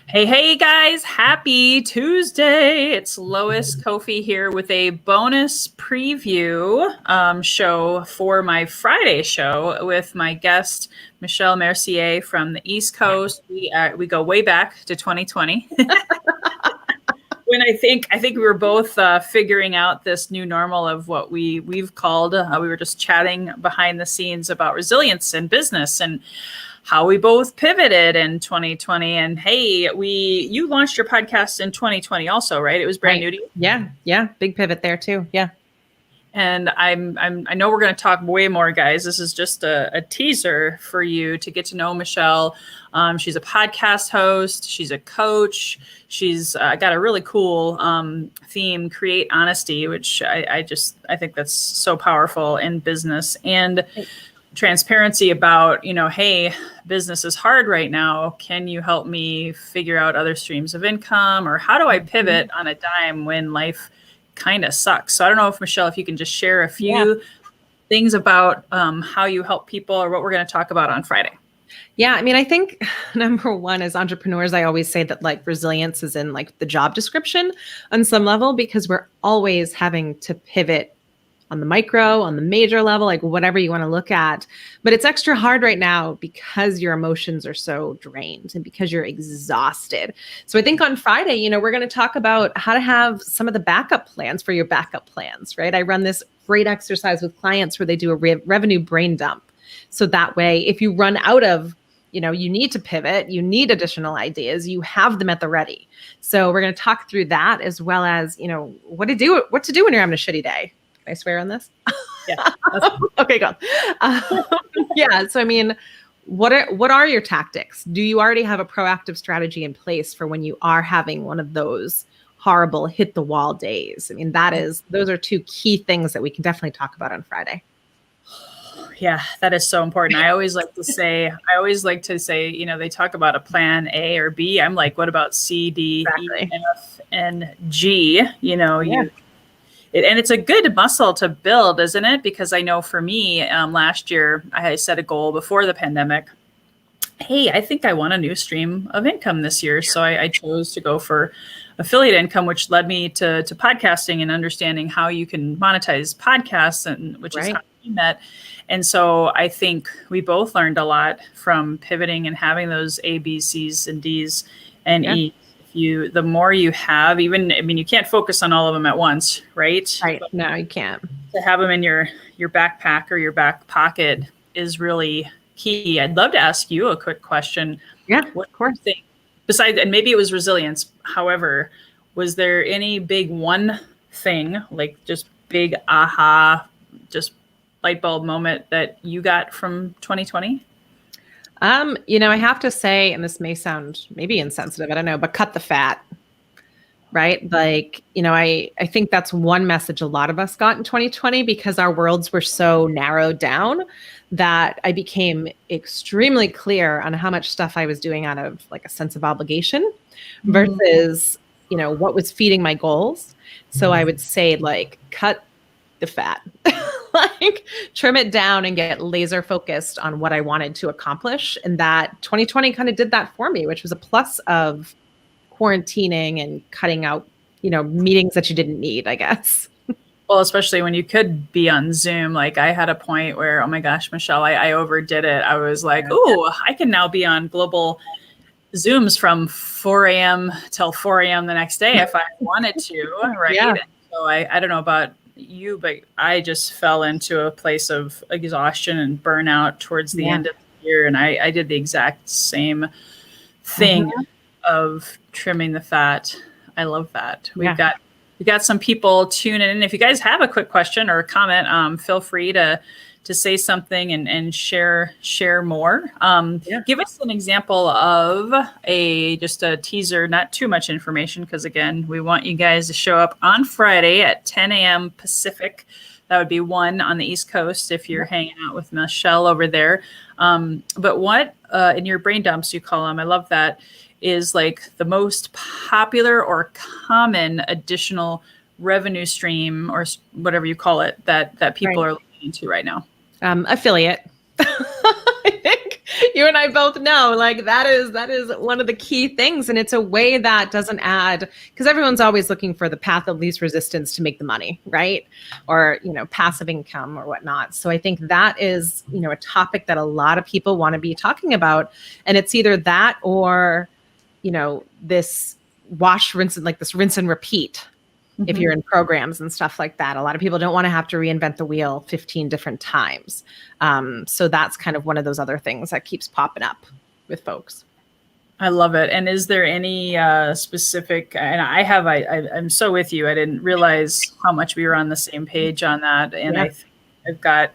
Hey guys, happy Tuesday. It's Lois Kofi here with a bonus preview show for my Friday show with my guest, Michelle Mercier from the East Coast. We go way back to 2020. When I think we were both figuring out this new normal of what we've called, we were just chatting behind the scenes about resilience in business and how we both pivoted in 2020. And hey, you launched your podcast in 2020 also, right? It was brand new to you. Yeah. Big pivot there too. Yeah. And I know we're going to talk way more, guys. This is just a teaser for you to get to know Michelle. She's a podcast host. She's a coach. She's got a really cool theme, create honesty, which I think that's so powerful in business, and transparency about, hey, business is hard right now. Can you help me figure out other streams of income, or how do I pivot on a dime when life kind of sucks? So I don't know if Michelle, if you can just share a few things about how you help people, or what we're going to talk about on Friday. Yeah. I mean, I think number one, as entrepreneurs, I always say that like resilience is in like the job description on some level, because we're always having to pivot on the micro, on the major level, like whatever you want to look at. But it's extra hard right now because your emotions are so drained and because you're exhausted. So I think on Friday, we're going to talk about how to have some of the backup plans for your backup plans, right? I run this great exercise with clients where they do a revenue brain dump. So that way, if you run out of, you need to pivot, you need additional ideas, you have them at the ready. So we're going to talk through that, as well as, what to do when you're having a shitty day. Can I swear on this? Yeah. Okay, go. Yeah. So, I mean, what are your tactics? Do you already have a proactive strategy in place for when you are having one of those horrible hit the wall days? I mean, those are two key things that we can definitely talk about on Friday. Yeah, that is so important. I always like to say, they talk about a plan A or B. I'm like, what about C, D, Exactly. E, F, and G? And it's a good muscle to build, isn't it? Because I know for me, last year, I set a goal before the pandemic. Hey, I think I want a new stream of income this year. So I chose to go for affiliate income, which led me to podcasting and understanding how you can monetize podcasts, and which is how we met. And so I think we both learned a lot from pivoting and having those A, B, C's, and D's and E. The more you have, you can't focus on all of them at once, right? Right. No, you can't. To have them in your backpack or your back pocket is really key. I'd love to ask you a quick question. Yeah, of course. Besides, and maybe it was resilience. However, was there any big one thing, like just big aha, just light bulb moment that you got from 2020? I have to say, and this may sound maybe insensitive, I don't know, but cut the fat, right? Like, I think that's one message a lot of us got in 2020, because our worlds were so narrowed down that I became extremely clear on how much stuff I was doing out of like a sense of obligation versus, what was feeding my goals. So I would say, like, cut the fat, like trim it down and get laser focused on what I wanted to accomplish. And that 2020 kind of did that for me, which was a plus of quarantining and cutting out, meetings that you didn't need, I guess. Well, especially when you could be on Zoom. Like I had a point where, oh my gosh, Michelle, I overdid it. I was like, ooh, I can now be on global Zooms from 4 a.m. till 4 a.m. the next day if I wanted to, right? Yeah. So I don't know about you, but I just fell into a place of exhaustion and burnout towards the end of the year. And I did the exact same thing of trimming the fat. I love that. We've got some people tuning in. If you guys have a quick question or a comment, feel free to say something and share more. Give us an example of just a teaser, not too much information, because again, we want you guys to show up on Friday at 10 a.m. Pacific. That would be 1 on the East Coast if you're hanging out with Michelle over there. But what in your brain dumps, you call them, I love that, is like the most popular or common additional revenue stream, or whatever you call it, that people are looking into right now? Affiliate. I think, You and I both know, like that is one of the key things, and it's a way that doesn't add, because everyone's always looking for the path of least resistance to make the money, right? Or passive income or whatnot. So I think that is a topic that a lot of people want to be talking about, and it's either that or this rinse and repeat. If you're in programs and stuff like that, a lot of people don't want to have to reinvent the wheel 15 different times. So that's kind of one of those other things that keeps popping up with folks. I love it. And is there any specific, and I'm so with you. I didn't realize how much we were on the same page on that. And I've got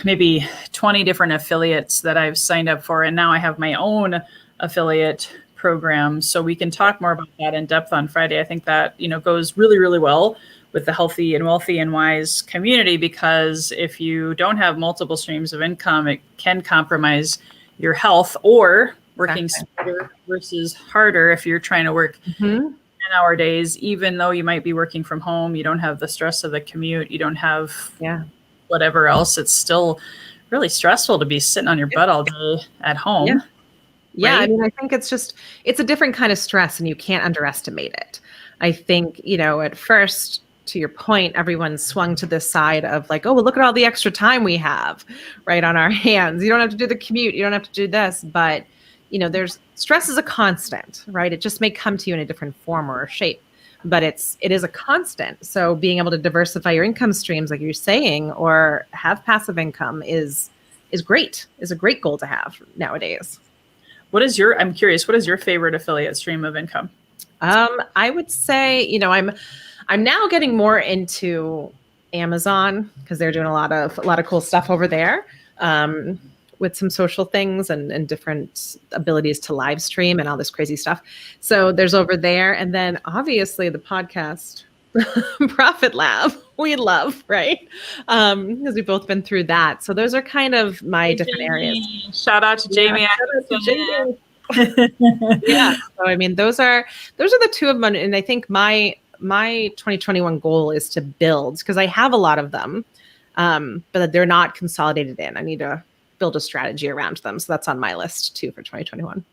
maybe 20 different affiliates that I've signed up for. And now I have my own affiliate program. So we can talk more about that in depth on Friday. I think that, goes really, really well with the Healthy and Wealthy and Wise community, because if you don't have multiple streams of income, it can compromise your health, or working smarter versus harder. If you're trying to work 10-hour days, even though you might be working from home, you don't have the stress of the commute, you don't have whatever else. It's still really stressful to be sitting on your butt all day at home. Yeah, right? I mean, I think it's a different kind of stress, and you can't underestimate it. I think, at first, to your point, everyone swung to this side of like, oh, well, look at all the extra time we have right on our hands. You don't have to do the commute. You don't have to do this. But, there's stress is a constant, right? It just may come to you in a different form or shape, but it is a constant. So being able to diversify your income streams, like you're saying, or have passive income is great, is a great goal to have nowadays. I'm curious, what is your favorite affiliate stream of income? I would say, I'm now getting more into Amazon, because they're doing a lot of cool stuff over there, with some social things and different abilities to live stream and all this crazy stuff. So there's over there. And then obviously the podcast Profit Lab, we love, right? Because we've both been through that. So those are kind of my different areas. Shout out to Jamie. Yeah. So I mean, those are the two of them. And I think my 2021 goal is to build, because I have a lot of them, but they're not consolidated in. I need to build a strategy around them. So that's on my list too for 2021.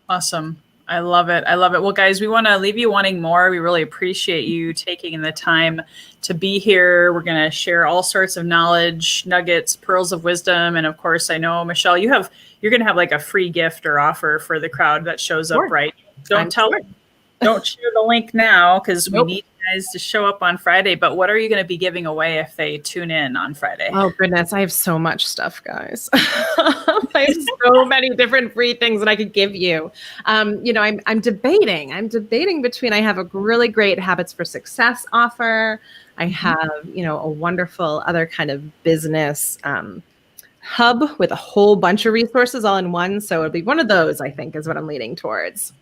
Awesome. I love it. I love it. Well, guys, we want to leave you wanting more. We really appreciate you taking the time to be here. We're going to share all sorts of knowledge, nuggets, pearls of wisdom. And of course, I know, Michelle, you're going to have like a free gift or offer for the crowd that shows up, right? Don't share the link now, because we need guys to show up on Friday. But what are you going to be giving away if they tune in on Friday? Oh goodness, I have so much stuff, guys. I have so many different free things that I could give you. I'm debating between, I have a really great Habits for Success offer. I have, a wonderful other kind of business hub with a whole bunch of resources all in one. So it'll be one of those, I think, is what I'm leaning towards.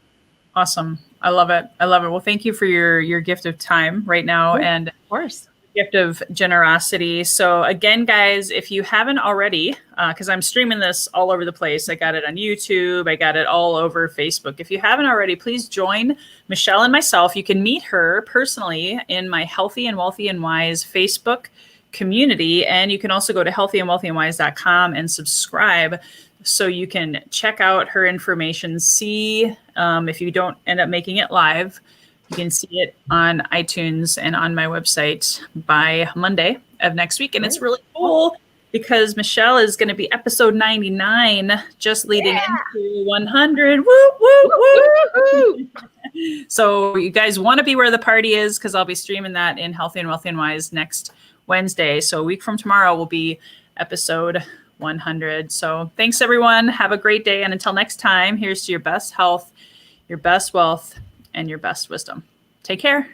Awesome. I love it. I love it. Well, thank you for your gift of time right now, and of course, gift of generosity. So again, guys, if you haven't already, because I'm streaming this all over the place, I got it on YouTube, I got it all over Facebook. If you haven't already, please join Michelle and myself. You can meet her personally in my Healthy and Wealthy and Wise Facebook community, and you can also go to healthyandwealthyandwise.com and subscribe, so you can check out her information, see if you don't end up making it live, you can see it on iTunes and on my website by Monday of next week. And it's really cool because Michelle is going to be episode 99, just leading into 100. Woo, woo, woo. So you guys want to be where the party is, because I'll be streaming that in Healthy and Wealthy and Wise next Wednesday. So a week from tomorrow will be episode 100. So thanks, everyone. Have a great day. And until next time, here's to your best health, your best wealth, and your best wisdom. Take care.